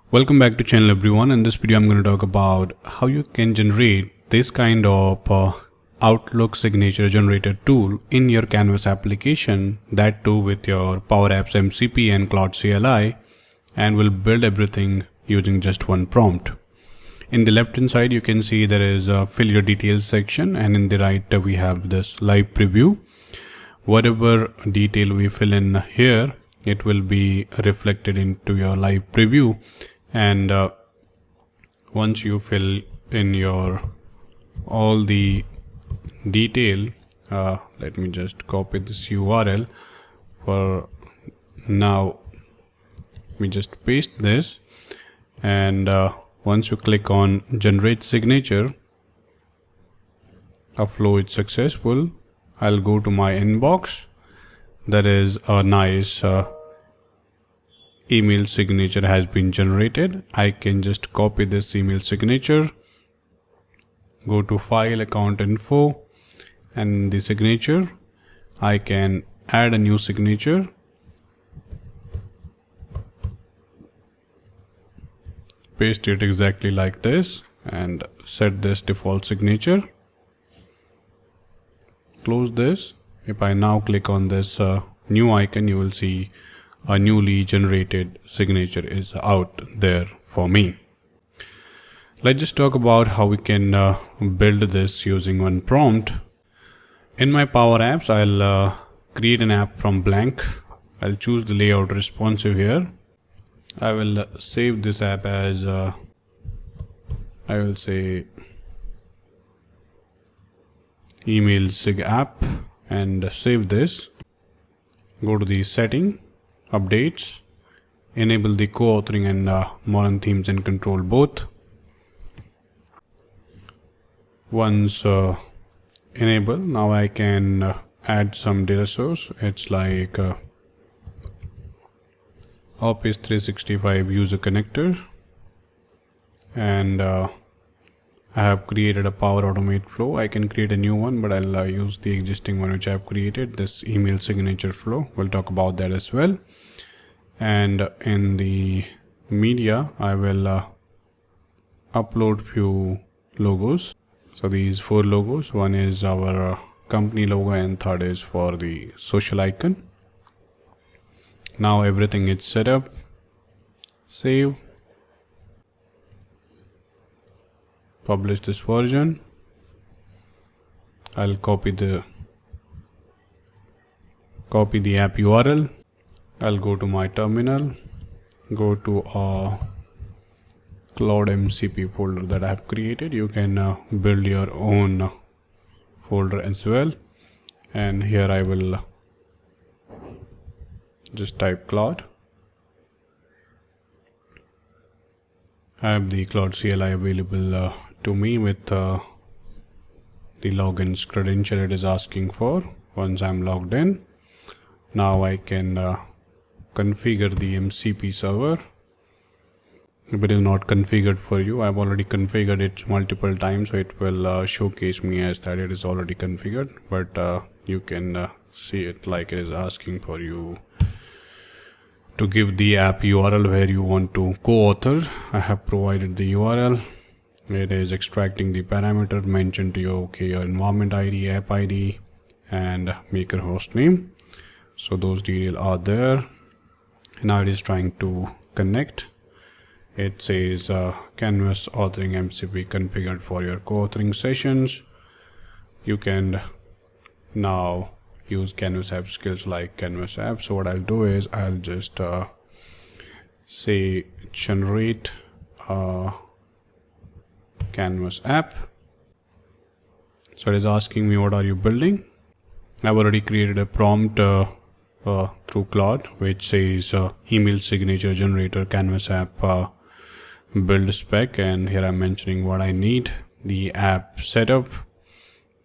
Welcome back to channel everyone. In this video I'm going to talk about how you can generate this kind of Outlook signature generator tool in your Canvas application, that too with your PowerApps MCP and Claude CLI, and will build everything using just one prompt. In the left hand side you can see there is a fill your details section, and in the right we have this live preview. Whatever detail we fill in here, it will be reflected into your live preview. And once you fill in your all the detail, let me just copy this URL. For now we just paste this, and once you click on generate signature, a flow is successful. I'll go to my inbox. There is a nice email signature has been generated. I can just copy this email signature, go to file, account info, and the signature. I can add a new signature, paste it exactly like this, and set this default signature. Close this. If I now click on this new icon, you will see a newly generated signature is out there for me. Let's just talk about how we can build this using one prompt. In my PowerApps, I'll create an app from blank. I'll choose the layout responsive here. I will save this app as I will say email sig app, and save this. Go to the setting, updates, enable the co-authoring and modern themes and control both. Once enable, now I can add some data source. It's like Office 365 user connector, and I have created a Power Automate flow. I can create a new one, but I'll use the existing one which I have created, this email signature flow. We'll talk about that as well. And in the media, I will upload few logos. So these 4 logos, one is our company logo and third is for the social icon. Now everything is set up. Save. Publish this version. I'll copy the app URL. I'll go to my terminal, go to a Claude MCP folder that I have created. You can build your own folder as well, and here I will just type Claude. I have the Claude CLI available to me with the logins credential it is asking for. Once I'm logged in, now I can configure the MCP server. If it is not configured for you, I've already configured it multiple times, so it will showcase me as that it is already configured, but you can see it like it is asking for you to give the app URL where you want to co-author. I have provided the URL. It is extracting the parameter mentioned to you, okay, your environment ID, app ID, and maker host name. So those details are there. Now it is trying to connect. It says Canvas authoring MCP configured for your co-authoring sessions. You can now use Canvas app skills like Canvas app. So what I'll do is I'll just say generate Canvas app. So it is asking me what are you building. I've already created a prompt through Claude which says email signature generator Canvas app build spec, and here I'm mentioning what I need: the app setup,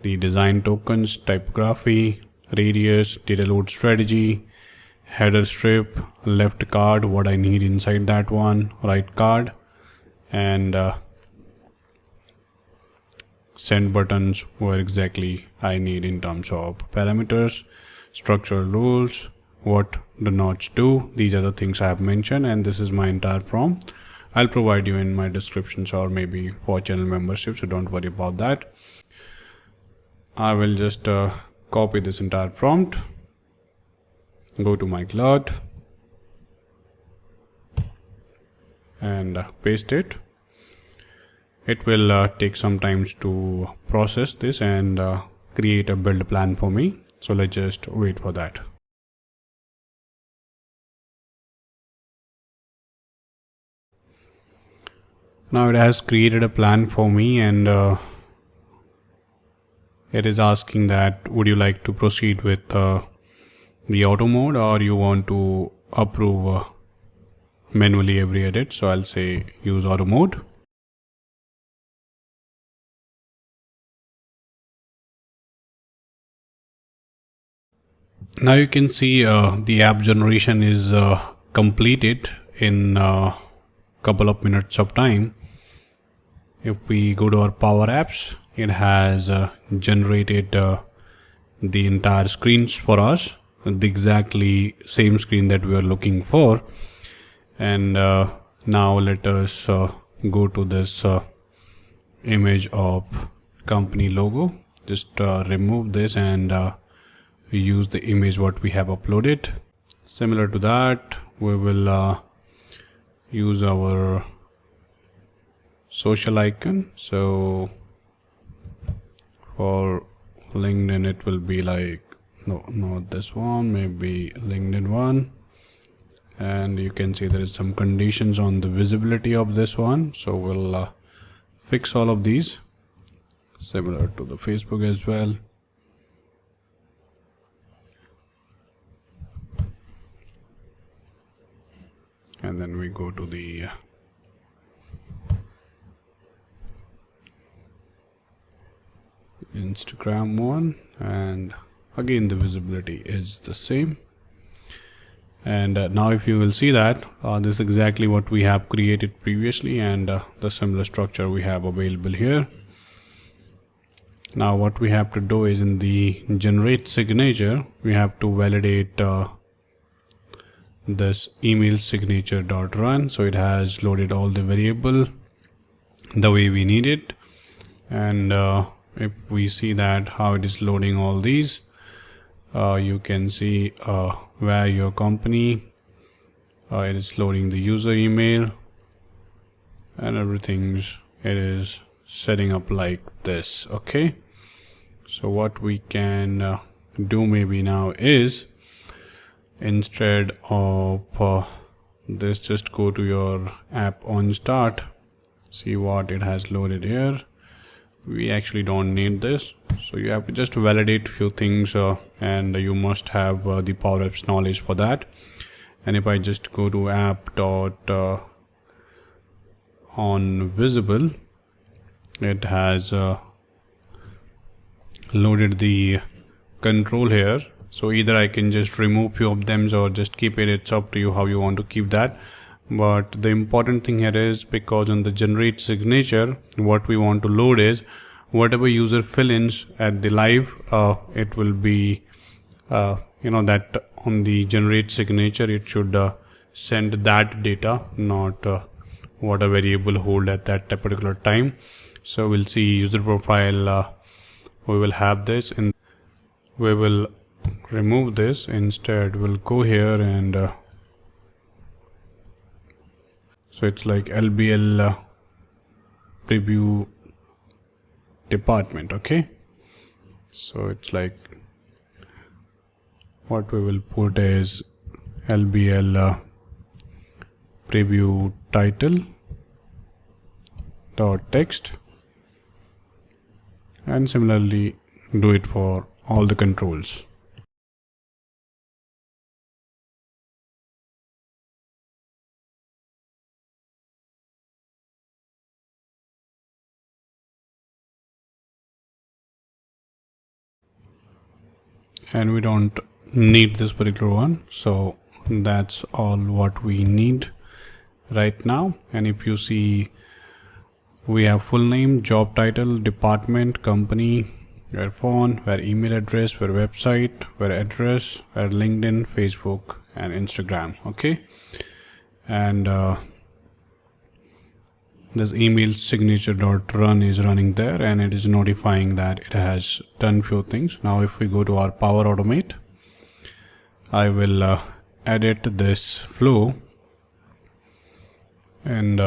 the design tokens, typography, radius, data load strategy, header strip, left card, what I need inside that one, right card, and send buttons where exactly I need in terms of parameters, structural rules, what the nodes do. These are the things I have mentioned, and this is my entire prompt. I'll provide you in my descriptions or maybe for channel membership, so don't worry about that. I will just copy this entire prompt, go to my Claude and paste it. It will take some time to process this and create a build plan for me. So let's just wait for that. Now it has created a plan for me, and it is asking that would you like to proceed with the auto mode, or you want to approve manually every edit. So I'll say use auto mode. Now you can see the app generation is completed in a couple of minutes of time. If we go to our PowerApps, it has generated the entire screens for us, the exactly same screen that we are looking for. And now let us go to this image of company logo. Just remove this and use the image what we have uploaded. Similar to that, we will use our social icon. So for LinkedIn it will be like, no, not this one, maybe LinkedIn one. And you can see there is some conditions on the visibility of this one, so we'll fix all of these, similar to the Facebook as well. And then we go to the Instagram one, and again the visibility is the same. And now if you will see that this is exactly what we have created previously, and the similar structure we have available here. Now what we have to do is in the generate signature, we have to validate this email signature dot run. So it has loaded all the variable the way we need it. And if we see that how it is loading all these, you can see where your company, it is loading the user email and everything's, it is setting up like this. Okay, so what we can do maybe now is, instead of this, just go to your app on start, see what it has loaded here. We actually don't need this, so you have to just validate few things and you must have the PowerApps knowledge for that. And if I just go to app dot on visible, it has loaded the control here. So either I can just remove few of them or just keep it. It's up to you how you want to keep that. But the important thing here is, because on the generate signature, what we want to load is whatever user fill-ins at the live, it will be that on the generate signature it should send that data, not what a variable hold at that particular time. So we'll see user profile, we will have this, and we will remove this. Instead we'll go here and so it's like LBL preview department. Okay, so it's like what we will put is LBL preview title dot text, and similarly do it for all the controls. And we don't need this particular one, so that's all what we need right now. And if you see, we have full name, job title, department, company, where phone, where email address, where website, where address, where LinkedIn, Facebook and Instagram. Okay, and this email signature.run is running there, and it is notifying that it has done few things. Now if we go to our Power Automate, I will edit this flow, and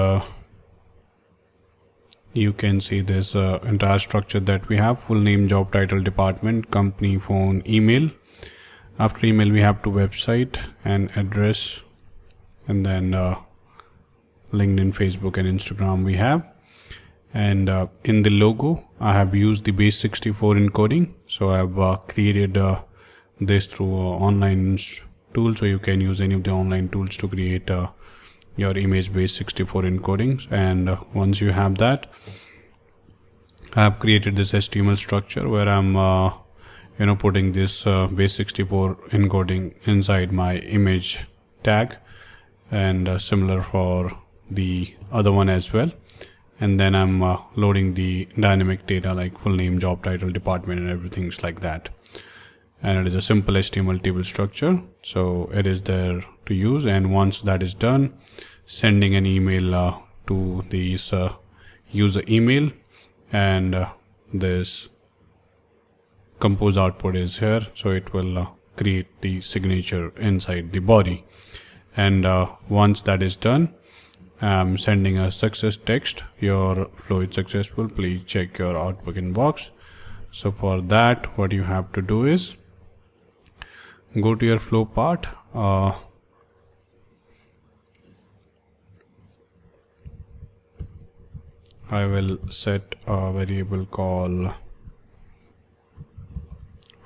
you can see this entire structure that we have: full name, job title, department, company, phone, email. After email we have to website and address, and then LinkedIn, Facebook and Instagram we have. And in the logo I have used the base64 encoding, so I have created this through online tool. So you can use any of the online tools to create your image base64 encodings. And once you have that, I have created this HTML structure where I'm putting this base64 encoding inside my image tag, and similar for the other one as well. And then I'm loading the dynamic data like full name, job title, department and everything's like that. And it is a simple HTML table structure, so it is there to use. And once that is done, sending an email to these user email, and this compose output is here, so it will create the signature inside the body. And once that is done, I'm sending a success text: your flow is successful, please check your Outlook inbox. So for that, what you have to do is go to your flow part. I will set a variable called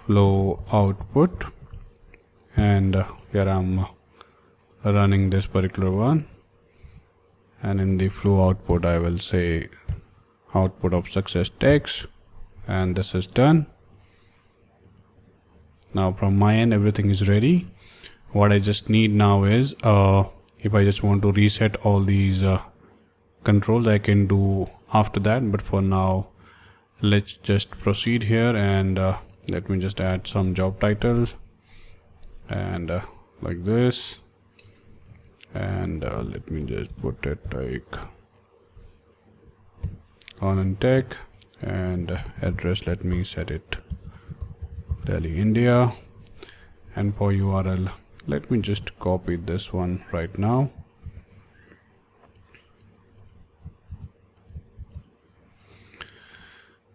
flow output, and here I'm running this particular one. And in the flow output I will say output of success text, and this is done. Now from my end everything is ready. What I just need now is if I just want to reset all these controls, I can do after that, but for now let's just proceed here. And let me just add some job titles, and like this, and let me just put it like on and tech, and address, let me set it Delhi, India. And for URL, let me just copy this one right now,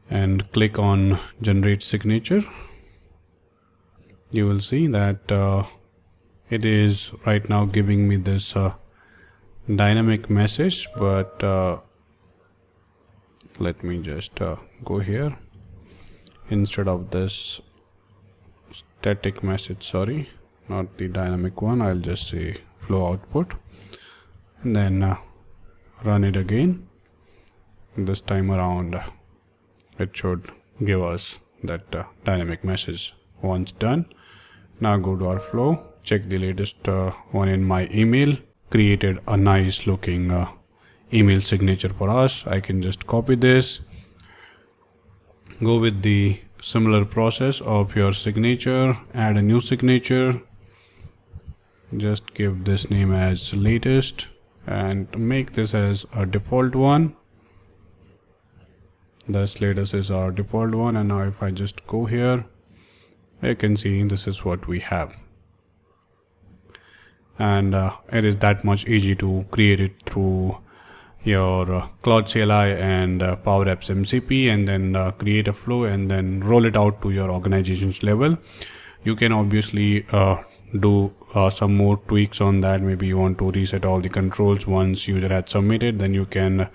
and click on generate signature. You will see that it is right now giving me this dynamic message, but let me just go here. Instead of this static message, sorry, not the dynamic one, I'll just say flow output, and then run it again. This time around it should give us that dynamic message. Once done, now go to our flow, check the latest one in my email, created a nice looking email signature for us. I can just copy this, go with the similar process of your signature, add a new signature, just give this name as latest and make this as a default one. This latest is our default one, and now if I just go here, you can see this is what we have. And it is that much easy to create it through your Claude CLI and PowerApps MCP, and then create a flow and then roll it out to your organization's level. You can obviously do some more tweaks on that. Maybe you want to reset all the controls once user had submitted, then you can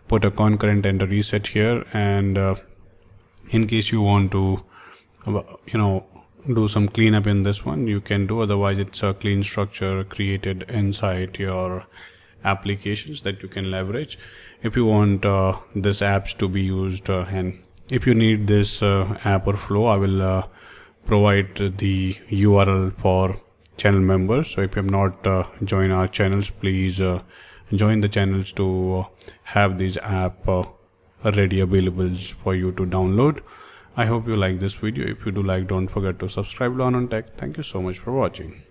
put a concurrent and a reset here. And in case you want to do some cleanup in this one, you can do. Otherwise it's a clean structure created inside your applications that you can leverage. If you want this apps to be used, and if you need this app or flow, I will provide the URL for channel members. So if you have not joined our channels, please join the channels to have these app ready available for you to download. I hope you like this video. If you do like, don't forget to subscribe. Learn on Tech. Thank you so much for watching.